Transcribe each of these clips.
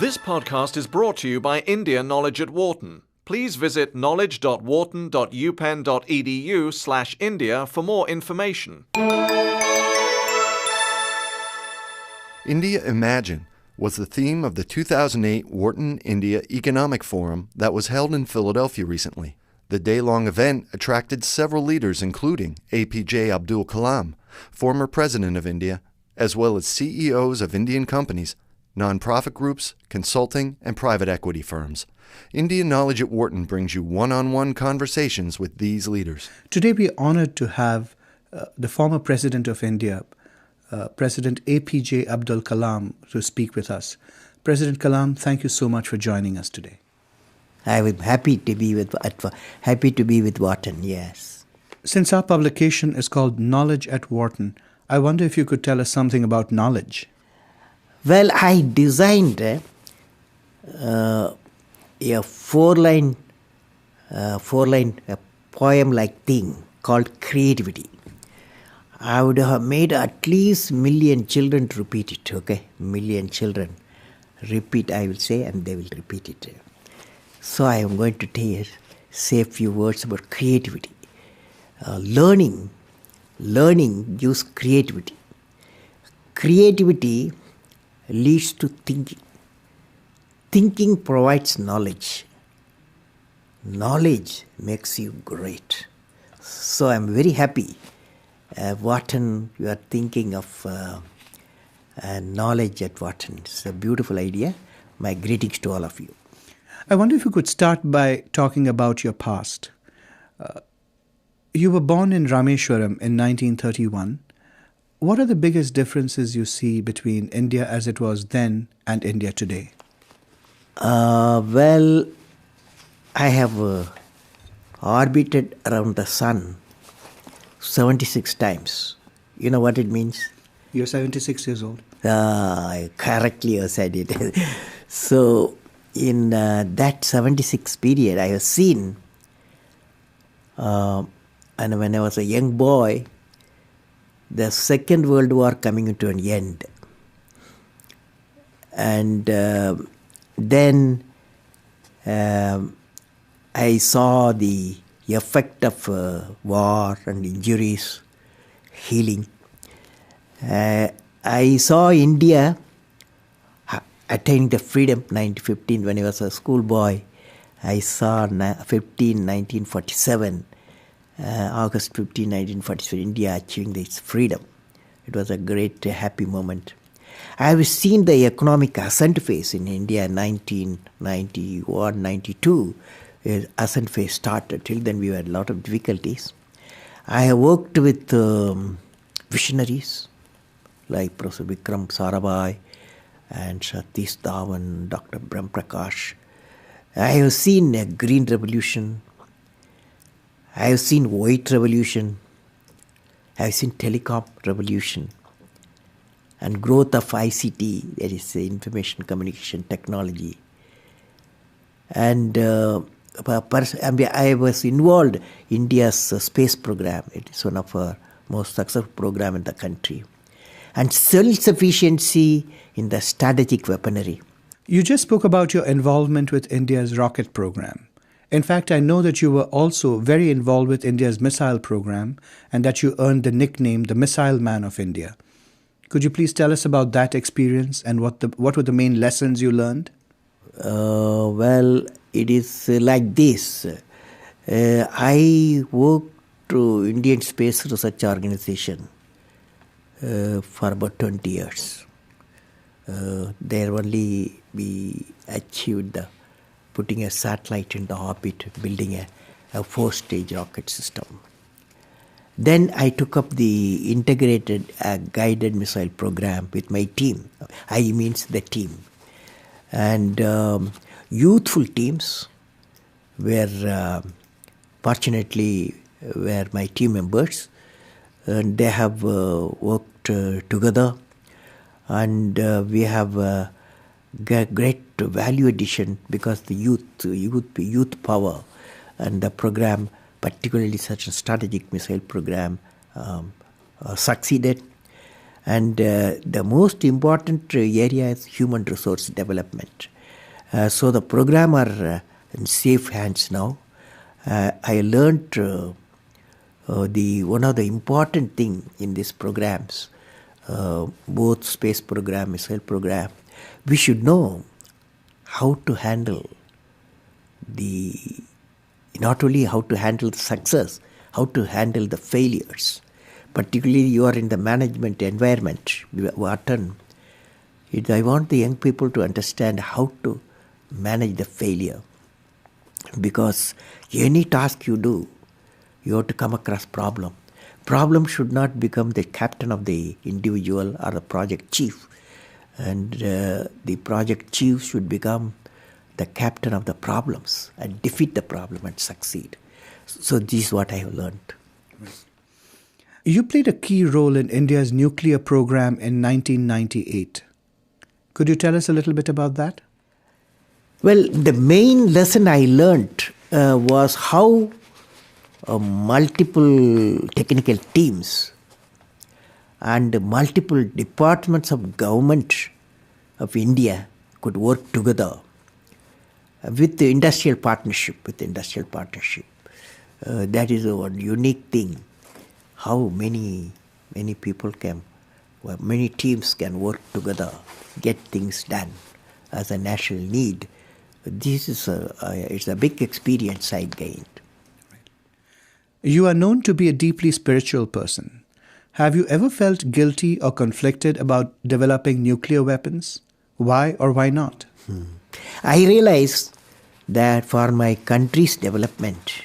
This podcast is brought to you by India Knowledge at Wharton. Please visit knowledge.wharton.upenn.edu/India for more information. India Imagine was the theme of the 2008 Wharton India Economic Forum that was held in Philadelphia recently. The day-long event attracted several leaders including APJ Abdul Kalam, former President of India, as well as CEOs of Indian companies, nonprofit groups, consulting, and private equity firms. India Knowledge at Wharton brings you one-on-one conversations with these leaders. Today we are honored to have the former President of India, President APJ Abdul Kalam, to speak with us. President Kalam, thank you so much for joining us today. I am happy to be with Wharton, yes. Since our publication is called Knowledge at Wharton, I wonder if you could tell us something about knowledge. Well, I designed a four-line poem-like thing called creativity. I would have made at least 1 million children to repeat it, okay? 1 million children. Repeat, I will say, and they will repeat it. So I am going to say a few words about creativity. Learning gives creativity. Creativity leads to thinking. Thinking provides knowledge. Knowledge makes you great. So I am very happy. Wharton, you are thinking of knowledge at Wharton. It's a beautiful idea. My greetings to all of you. I wonder if you could start by talking about your past. You were born in Rameshwaram in 1931. What are the biggest differences you see between India as it was then and India today? Well, I have orbited around the sun 76 times. You know what it means? You're 76 years old. Correctly you said it. So, in that 76 period, I have seen, and when I was a young boy, the Second World War coming to an end. And then I saw the effect of war and injuries, healing. I saw India attaining the freedom 1915 when I was a schoolboy. I saw 1947, August 15, 1947, India achieving its freedom. It was a great, happy moment. I have seen the economic ascent phase in India in 1991, 92. Ascent phase started. Till then we had a lot of difficulties. I have worked with visionaries like Professor Vikram Sarabhai and Satish Dhawan, Dr. Brahm Prakash. I have seen a green revolution. I have seen white revolution. I have seen telecom revolution and growth of ICT, that is information communication technology. And I was involved in India's space program. It is one of our most successful program in the country. And self-sufficiency in the strategic weaponry. You just spoke about your involvement with India's rocket program. In fact, I know that you were also very involved with India's missile program and that you earned the nickname the Missile Man of India. Could you please tell us about that experience and what were the main lessons you learned? Well, it is like this. I worked to Indian Space Research Organization for about 20 years. There only we achieved putting a satellite in the orbit, building a 4-stage rocket system. Then I took up the integrated guided missile program with my team. I means the team. And youthful teams fortunately were my team members. And they have worked together, and we have great value addition because the youth power and the program, particularly such a strategic missile program, succeeded. And the most important area is human resource development. So the program are in safe hands now. I learned one of the important thing in these programs, both space program, missile program, we should know how to handle not only how to handle the success, how to handle the failures. Particularly you are in the management environment, Wharton. I want the young people to understand how to manage the failure. Because any task you do, you have to come across problem. Problem should not become the captain of the individual or the project chief. And the project chief should become the captain of the problems and defeat the problem and succeed. So this is what I have learned. You played a key role in India's nuclear program in 1998. Could you tell us a little bit about that? Well, the main lesson I learned was how multiple technical teams and multiple departments of government of India could work together with the industrial partnership. That is a unique thing. How many people many teams can work together, get things done as a national need. This is it's a big experience I gained. You are known to be a deeply spiritual person. Have you ever felt guilty or conflicted about developing nuclear weapons? Why or why not? I realized that for my country's development,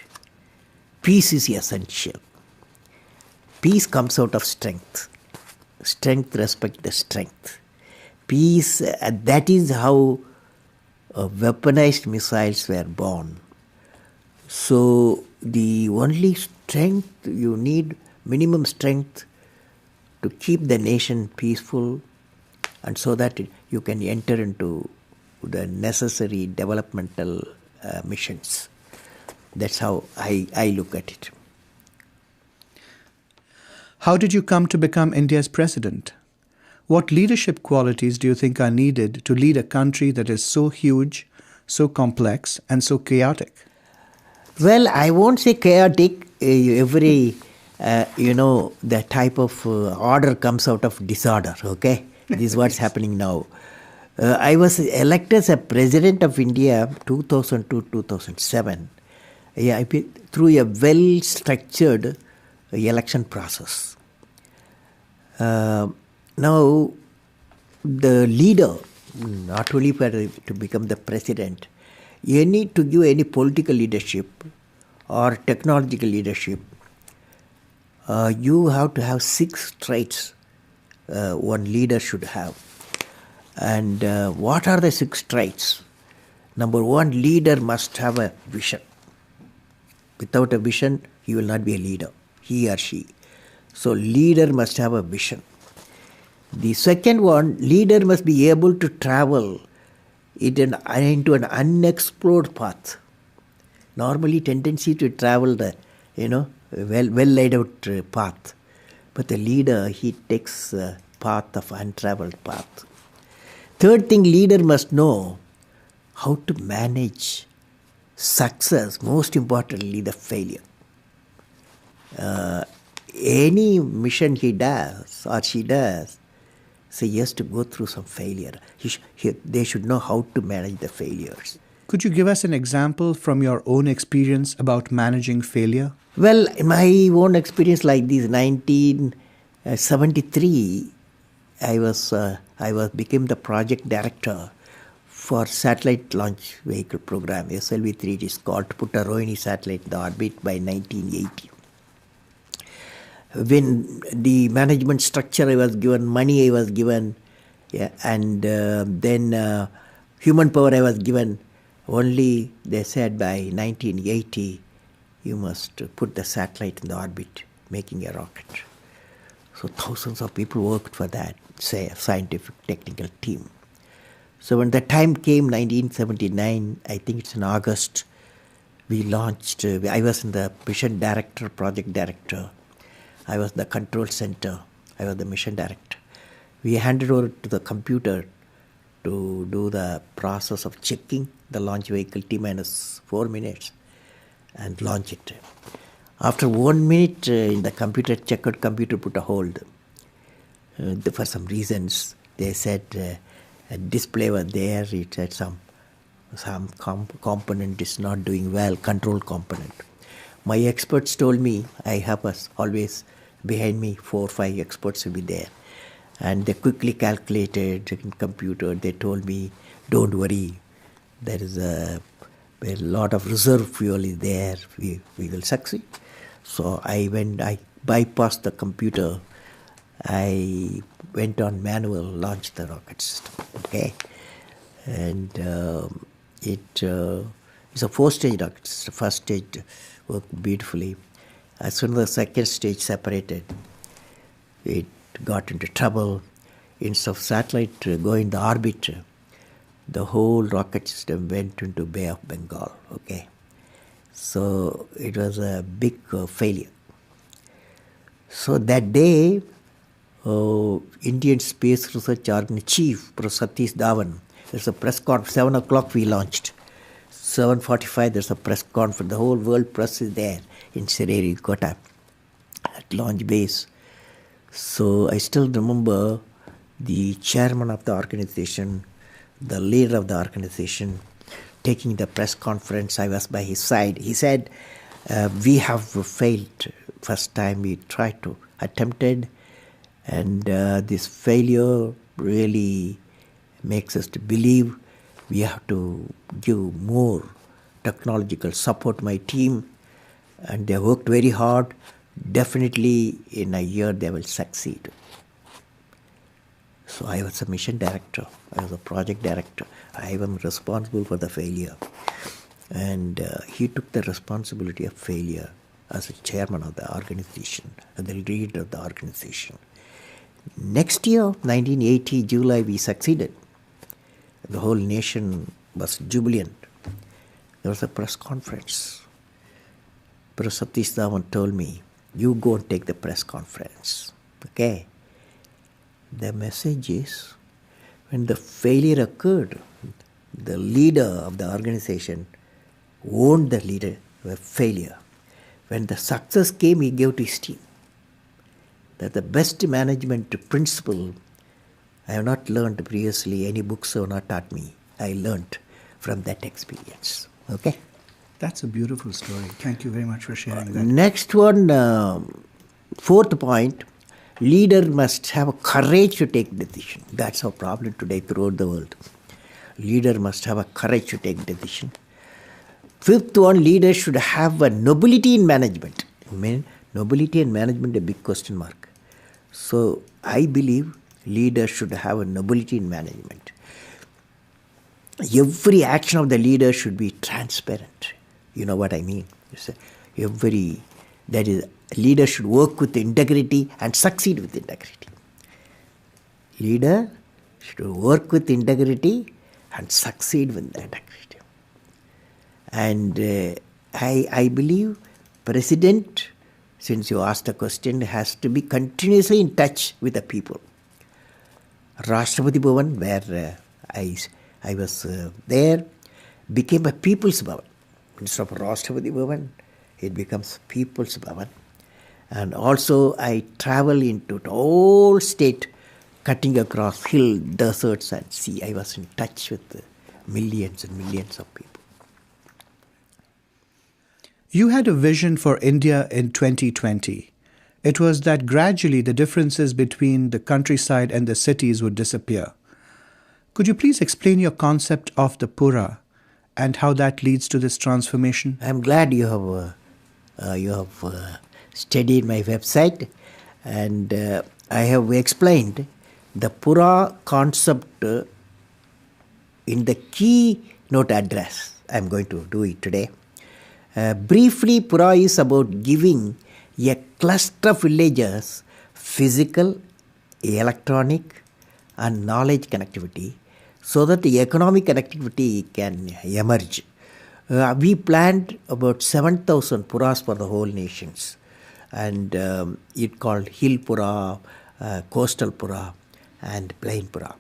peace is essential. Peace comes out of strength. Strength respects the strength. Peace, that is how weaponized missiles were born. So the only strength you need, minimum strength to keep the nation peaceful, and so that you can enter into the necessary developmental missions. That's how I look at it. How did you come to become India's president? What leadership qualities do you think are needed to lead a country that is so huge, so complex, and so chaotic? Well, I won't say chaotic. Every, the type of order comes out of disorder, okay? This is what's happening now. I was elected as a president of India 2002-2007 through a well-structured election process. Now, the leader, not only to become the president, you need to give any political leadership or technological leadership. You have to have 6 traits one leader should have. And what are the 6 traits? Number 1, leader must have a vision. Without a vision, he will not be a leader, he or she. So leader must have a vision. The second one, leader must be able to travel into an unexplored path. Normally tendency to travel the, well laid out path. But the leader, he takes a path of untraveled path. Third thing, leader must know how to manage success, most importantly the failure. Any mission he does or she does, so he has to go through some failure. They should know how to manage the failures. Could you give us an example from your own experience about managing failure? Well, my own experience like this, 1973, I became the project director for satellite launch vehicle program, SLV-3, it is called, to put a Rohini satellite in the orbit by 1980. When the management structure I was given, money I was given, and then human power I was given, only they said by 1980, you must put the satellite in the orbit, making a rocket. So thousands of people worked for that, say a scientific technical team. So when the time came, 1979, I think it's in August, we launched, I was in the mission director, project director. I was the control center. I was the mission director. We handed over to the computer to do the process of checking the launch vehicle T minus 4 minutes and launch it. After 1 minute, in the computer, checkered computer put a hold. For some reasons, they said a display was there. It said some component is not doing well, control component. My experts told me, I have always behind me 4 or 5 experts will be there. And they quickly calculated in computer. They told me, don't worry, there is a lot of reserve fuel is there. We will succeed. So I bypassed the computer. I went on manual, launched the rocket system. Okay, and it's a 4-stage rocket system. First stage worked beautifully. As soon as the second stage separated, it got into trouble. Instead of satellite going the orbit, the whole rocket system went into Bay of Bengal. Okay, so it was a big failure. So that day, Indian Space Research Organization Chief, Professor Satish Dhawan, there's a press conference. 7 o'clock we launched. 7:45 there's a press conference. The whole world press is there in Sririkota at launch base. So I still remember the chairman of the organization, the leader of the organization, taking the press conference. I was by his side. He said, we have failed. First time we tried to attempted, and this failure really makes us to believe we have to give more technological support to my team, and they worked very hard. Definitely in a year they will succeed. So I was a mission director, I was a project director. I am responsible for the failure. And he took the responsibility of failure as a chairman of the organization, and the leader of the organization. Next year, 1980, July, we succeeded. The whole nation was jubilant. There was a press conference. Professor Satish Dhawan told me, you go and take the press conference. Okay. The message is, when the failure occurred, the leader of the organization owned the failure. When the success came, he gave to his team. That the best management principle I have not learned previously. Any books have not taught me. I learned from that experience. Okay? That's a beautiful story. Thank you very much for sharing that. Next one, fourth point, leader must have courage to take decision. That's our problem today throughout the world. Leader must have a courage to take decision. Fifth one, leader should have a nobility in management. I mean, nobility in management, a big question mark. So I believe leader should have a nobility in management. Every action of the leader should be transparent. You know what I mean? That is, leader should work with integrity and succeed with integrity. Leader should work with integrity and succeed with integrity. And I believe president, since you asked the question, has to be continuously in touch with the people. Rashtrapati Bhavan, where I was there, became a People's Bhavan. Instead of Rashtrapati Bhavan, it becomes People's Bhavan. And also I travel into the whole state, cutting across hill, deserts and sea. I was in touch with millions and millions of people. You had a vision for India in 2020. It was that gradually the differences between the countryside and the cities would disappear. Could you please explain your concept of the Pura and how that leads to this transformation? I am glad you have studied my website, and I have explained the Pura concept in the keynote address. I am going to do it today. Briefly, Pura is about giving a cluster of villages physical, electronic and knowledge connectivity so that the economic connectivity can emerge. We planned about 7,000 Puras for the whole nations, and it called Hill Pura, Coastal Pura, and Plainpura.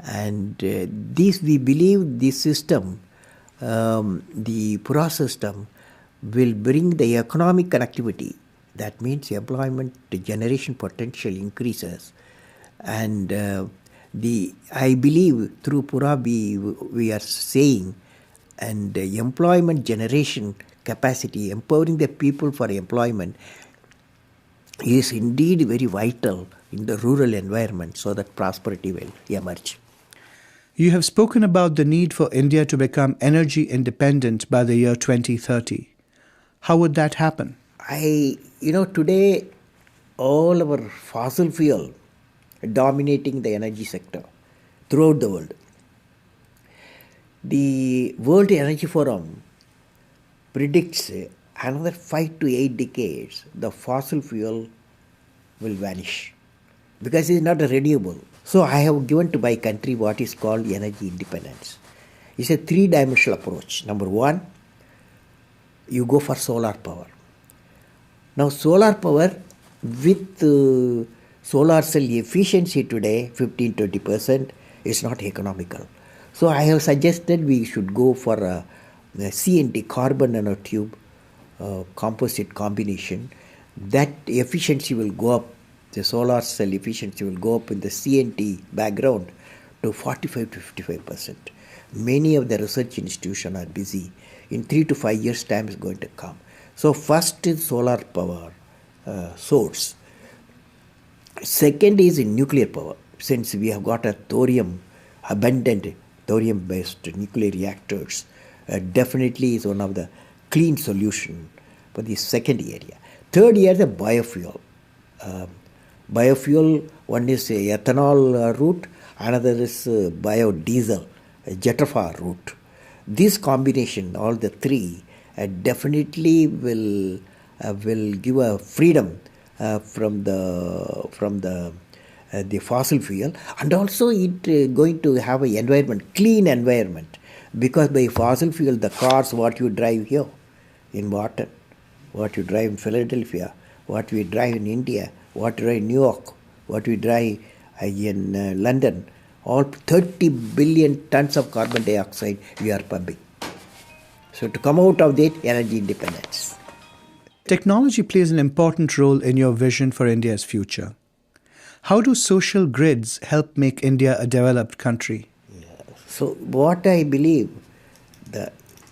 And this, we believe this system, the Pura system, will bring the economic connectivity. That means employment generation potential increases. And I believe through Pura we are saying, and employment generation capacity, empowering the people for employment is indeed very vital in the rural environment so that prosperity will emerge. You have spoken about the need for India to become energy independent by the year 2030. How would that happen? Today all our fossil fuel dominating the energy sector throughout the world. The World Energy Forum predicts another 5 to 8 decades the fossil fuel will vanish because it is not renewable. So I have given to my country what is called energy independence. It's a three-dimensional approach. Number one, you go for solar power. Now solar power with solar cell efficiency today, 15-20%, is not economical. So I have suggested we should go for a CNT, carbon nanotube composite combination. That efficiency will go up, the solar cell efficiency will go up in the CNT background to 45 to 55%. Many of the research institutions are busy. In 3 to 5 years' time is going to come. So first is solar power source. Second is in nuclear power. Since we have got a abundant thorium-based nuclear reactors, definitely is one of the clean solution for the second area. Third area is the biofuel. Biofuel, one is ethanol route, another is biodiesel, Jetafa route. This combination, all the three, definitely will give a freedom from the fossil fuel, and also it going to have an environment, clean environment, because by fossil fuel the cars what you drive here in Wharton, what you drive in Philadelphia, what we drive in India, what we drive in New York, what we drive in London, all 30 billion tons of carbon dioxide we are pumping. So to come out of that, energy independence. Technology plays an important role in your vision for India's future. How do social grids help make India a developed country? So what I believe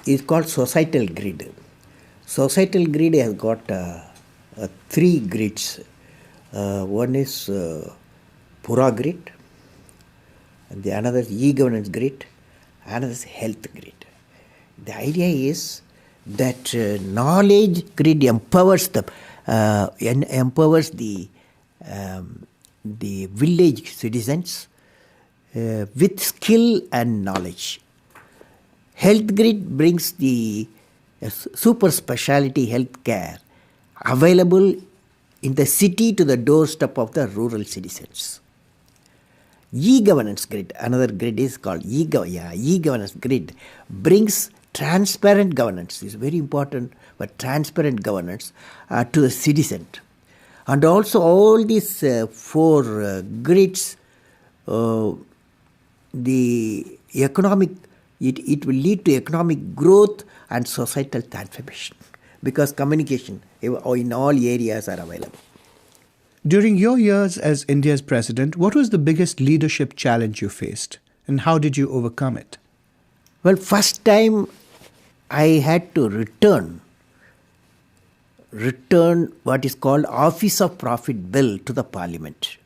is called societal grid. Societal grid has got three grids. One is Pura grid, and the another is e-governance grid, another is health grid. The idea is that knowledge grid empowers the village citizens with skill and knowledge. Health grid brings the super specialty health care available in the city to the doorstep of the rural citizens. E-governance grid, another grid is called e-governance grid, brings transparent governance. Is very important, but transparent governance to the citizen. And also all these four grids, the economic, it will lead to economic growth and societal transformation, because communication in all areas are available. During your years as India's president, what was the biggest leadership challenge you faced, and how did you overcome it? Well, first time I had to return what is called Office of Profit Bill to the Parliament.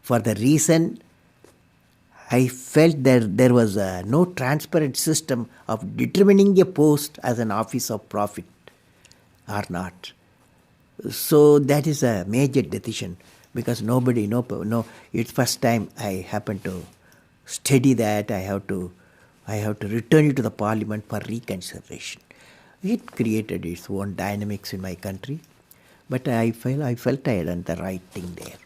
For the reason I felt that there was no transparent system of determining a post as an Office of Profit or not. So that is a major decision, because nobody, it's first time I happened to study that. I have to return it to the Parliament for reconsideration. It created its own dynamics in my country, but I felt I had done the right thing there.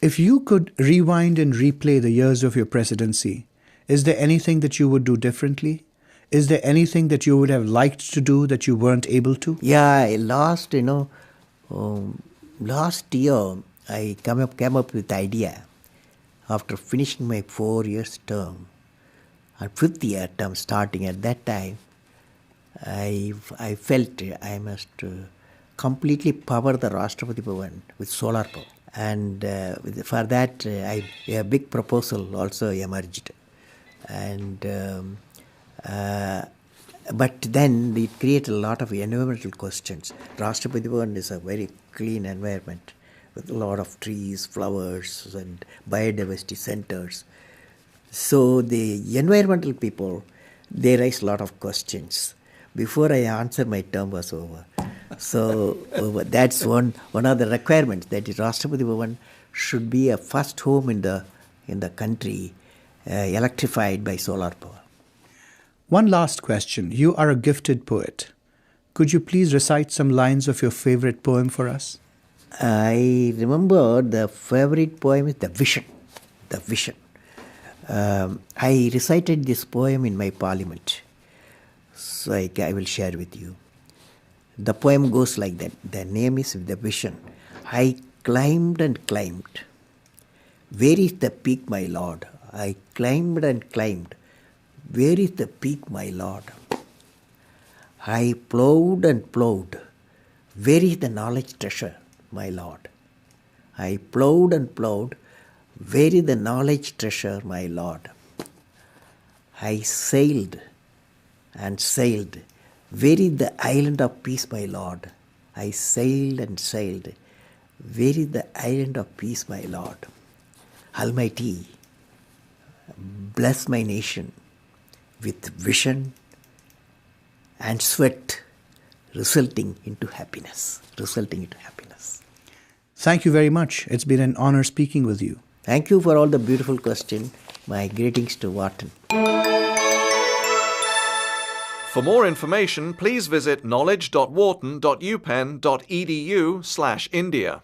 If you could rewind and replay the years of your presidency, is there anything that you would do differently? Is there anything that you would have liked to do that you weren't able to? Yeah, last year I came up with the idea after finishing my 4 years term, and 5th year term starting at that time, I felt I must completely power the Rashtrapati Bhavan with solar power. And for that, a big proposal also emerged. And but then it created a lot of environmental questions. Rashtrapati Bhavan is a very clean environment with a lot of trees, flowers, and biodiversity centers. So the environmental people, they raised a lot of questions. Before I answer, my term was over. So that's one of the requirements, that Rashtrapati Bhavan should be a first home in the country electrified by solar power. One last question. You are a gifted poet. Could you please recite some lines of your favorite poem for us? I remember the favorite poem is The Vision. The Vision. I recited this poem in my parliament. So I will share with you. The poem goes like that. The name is The Vision. I climbed and climbed. Where is the peak, my lord? I climbed and climbed. Where is the peak, my lord? I plowed and plowed. Where is the knowledge treasure, my lord? I plowed and plowed. Where is the knowledge treasure, my lord? I sailed and sailed. Where is the island of peace, my lord? I sailed and sailed. Where is the island of peace, my lord? Almighty, bless my nation with vision and sweat resulting into happiness. Thank you very much. It's been an honor speaking with you. Thank you for all the beautiful questions. My greetings to Wharton. For more information, please visit knowledge.wharton.upenn.edu/India.